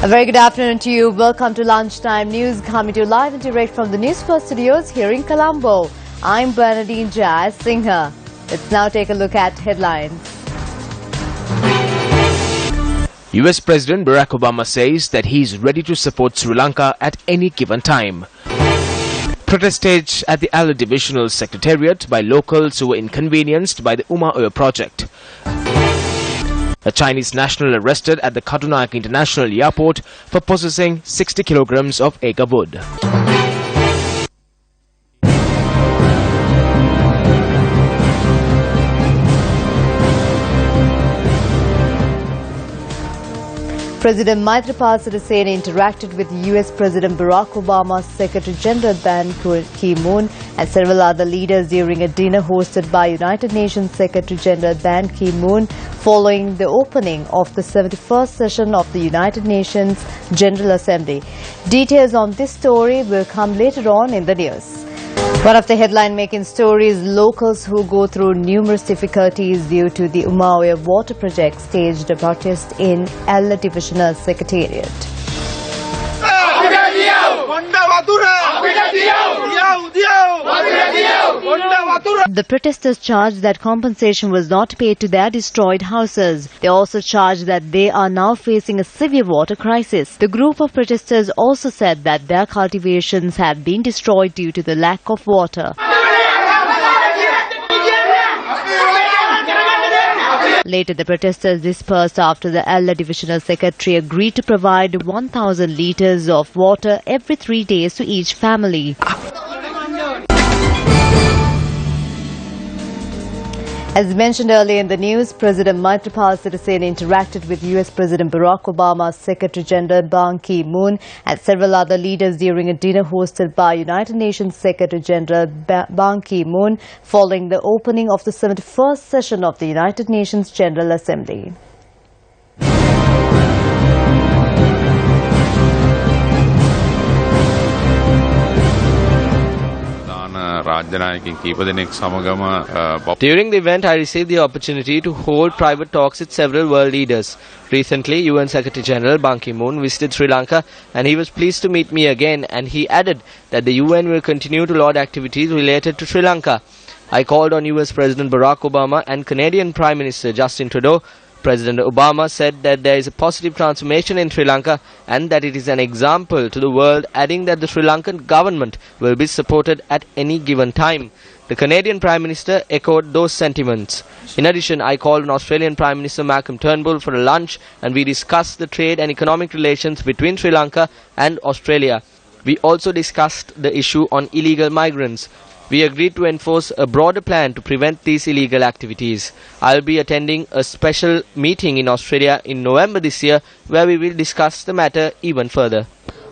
A very good afternoon to you. Welcome to Lunchtime News, coming to you live and direct from the Newsfirst studios here in Colombo. I'm Bernadine Jai Singha. Let's now take a look at headlines. US President Barack Obama says that he is ready to support Sri Lanka at any given time. Protest staged at the Alla Divisional Secretariat by locals who were inconvenienced by the Uma Oil project. A Chinese national arrested at the Katunayak International Airport for possessing 60 kilograms of agar wood. President Maithripala Sirisena interacted with US President Barack Obama's Secretary General Ban Ki-moon and several other leaders during a dinner hosted by United Nations Secretary General Ban Ki-moon following the opening of the 71st session of the United Nations General Assembly. Details on this story will come later on in the news. One of the headline-making stories, locals who go through numerous difficulties due to the Umaoya water project staged a protest in Alla Divisional Secretariat. The protesters charged that compensation was not paid to their destroyed houses. They also charged that they are now facing a severe water crisis. The group of protesters also said that their cultivations had been destroyed due to the lack of water. Later, the protesters dispersed after the Alla Divisional Secretary agreed to provide 1,000 litres of water every 3 days to each family. As mentioned earlier in the news, President Maithripala Sirisena interacted with US President Barack Obama's Secretary General Ban Ki-moon and several other leaders during a dinner hosted by United Nations Secretary General Ban Ki-moon following the opening of the 71st session of the United Nations General Assembly. During the event, I received the opportunity to hold private talks with several world leaders. Recently, UN Secretary General Ban Ki-moon visited Sri Lanka and he was pleased to meet me again, and he added that the UN will continue to laud activities related to Sri Lanka. I called on US President Barack Obama and Canadian Prime Minister Justin Trudeau. President Obama said that there is a positive transformation in Sri Lanka and that it is an example to the world, adding that the Sri Lankan government will be supported at any given time. The Canadian Prime Minister echoed those sentiments. In addition, I called on Australian Prime Minister Malcolm Turnbull for a lunch and we discussed the trade and economic relations between Sri Lanka and Australia. We also discussed the issue on illegal migrants. We agreed to enforce a broader plan to prevent these illegal activities. I'll be attending a special meeting in Australia in November this year where we will discuss the matter even further.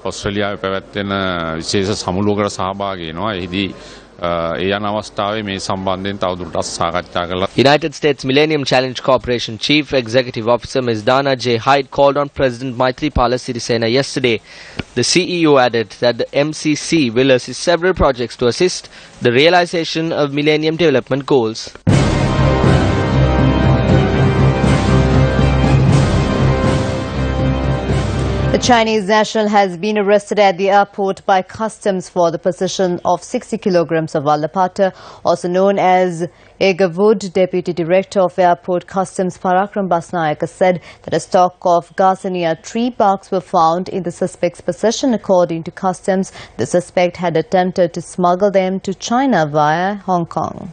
Australia පැවැත්වෙන විශේෂ සමුළුවකට සහභාගී වෙනවා. එහිදී ඒ යන අවස්ථාවේ මේ සම්බන්ධයෙන් තවදුරටත් සාකච්ඡා කළා. United States Millennium Challenge Corporation Chief Executive Officer Ms. Dana J. Hyde called on President Maithripala Sirisena yesterday. The CEO added that the MCC will assist several projects to assist the realization of Millennium Development Goals. The Chinese national has been arrested at the airport by customs for the possession of 60 kilograms of alapata, also known as agar wood. Deputy Director of Airport Customs Parakram Basnayaka said that a stock of Garcinia tree barks were found in the suspect's possession. According to customs, the suspect had attempted to smuggle them to China via Hong Kong.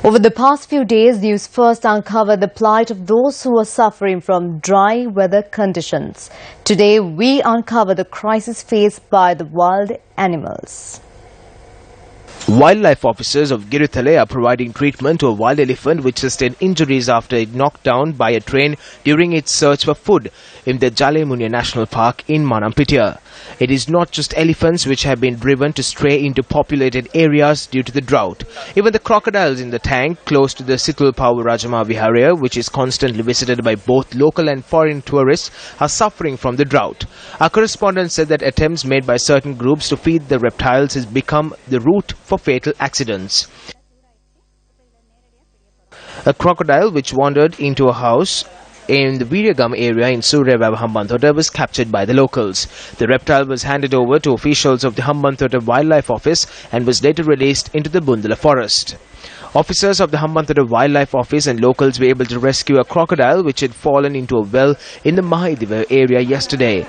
Over the past few days, Newsfirst uncovered the plight of those who are suffering from dry weather conditions. Today, we uncover the crisis faced by the wild animals. Wildlife officers of Girithale are providing treatment to a wild elephant which sustained injuries after it knocked down by a train during its search for food in the Jalemunia National Park in Manampitiya. It is not just elephants which have been driven to stray into populated areas due to the drought. Even the crocodiles in the tank close to the Situlpavu Rajama Viharaya, which is constantly visited by both local and foreign tourists, are suffering from the drought. Our correspondent said that attempts made by certain groups to feed the reptiles has become the route for fatal accidents. A crocodile which wandered into a house in the Viragam area in Suryawav Hambantota was captured by the locals. The reptile was handed over to officials of the Hambantota Wildlife Office and was later released into the Bundala forest. Officers of the Hambantota Wildlife Office and locals were able to rescue a crocodile which had fallen into a well in the Mahadiva area yesterday.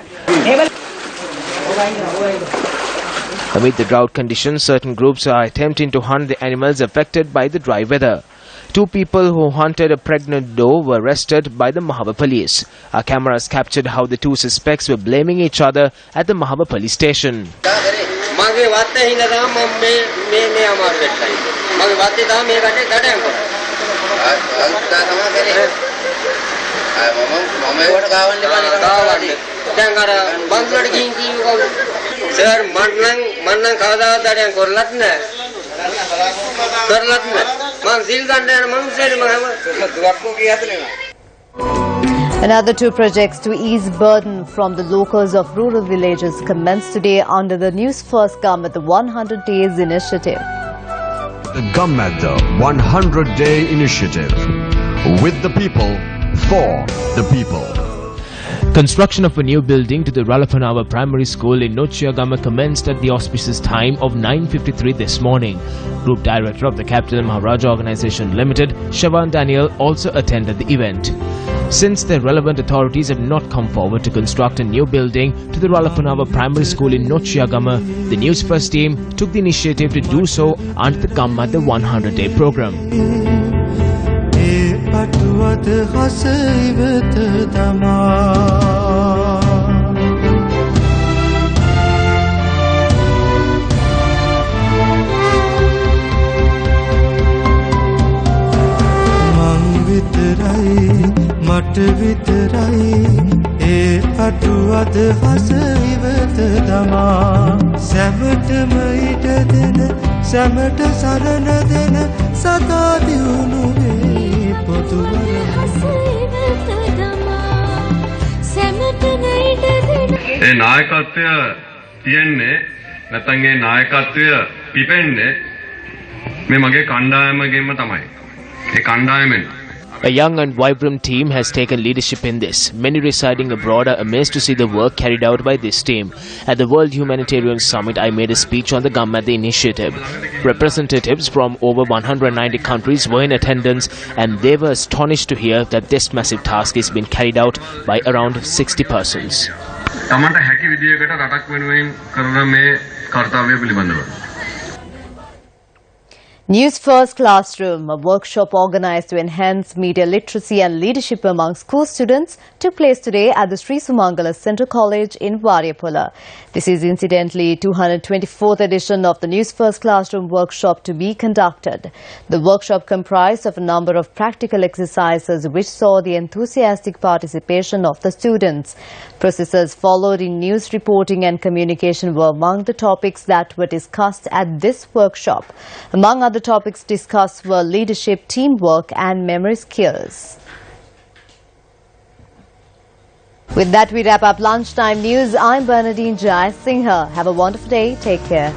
Amid the drought conditions, certain groups are attempting to hunt the animals affected by the dry weather. 2 people who hunted a pregnant doe were arrested by the Mahava police. Our cameras captured how the 2 suspects were blaming each other at the Mahava police station. Another 2 projects to ease burden from the locals of rural villages commenced today under the Newsfirst Government 100 Days Initiative. The Government 100-Day Initiative. With the people, for the people. Construction of a new building to the Ralapanawa Primary School in Nochiagama commenced at the auspicious time of 9:53 this morning. Group Director of the Capital Maharaja Organisation Limited, Shavan Daniel, also attended the event. Since the relevant authorities have not come forward to construct a new building to the Ralapanawa Primary School in Nochiagama, the Newsfirst team took the initiative to do so under the Gamma the 100-day program. ඒ නායකත්වය තියෙන්නේ නැත්නම් ඒ නායකත්වය පිපෙන්නේ මේ මගේ කණ්ඩායමගෙන්ම තමයි. ඒ කණ්ඩායමෙන් A young and vibrant team has taken leadership in this. Many residing abroad are amazed to see the work carried out by this team. At the World Humanitarian Summit, I made a speech on the Gammadi initiative. Representatives from over 190 countries were in attendance, and they were astonished to hear that this massive task is being carried out by around 60 persons. තමන්ට හැකි විදියකට රටක් වෙනුවෙන් කරන මේ කාර්යය පිළිබඳව Newsfirst Classroom, a workshop organized to enhance media literacy and leadership among school students, took place today at the Sri Sumangala Central College in Variapola. This is incidentally 224th edition of the Newsfirst Classroom workshop to be conducted. The workshop comprised of a number of practical exercises which saw the enthusiastic participation of the students. Processes followed in news reporting and communication were among the topics that were discussed at this workshop. Among other topics discussed were leadership, teamwork and memory skills. With that, we wrap up Lunchtime News. I'm Bernadine Jai Singha. Have a wonderful day. Take care.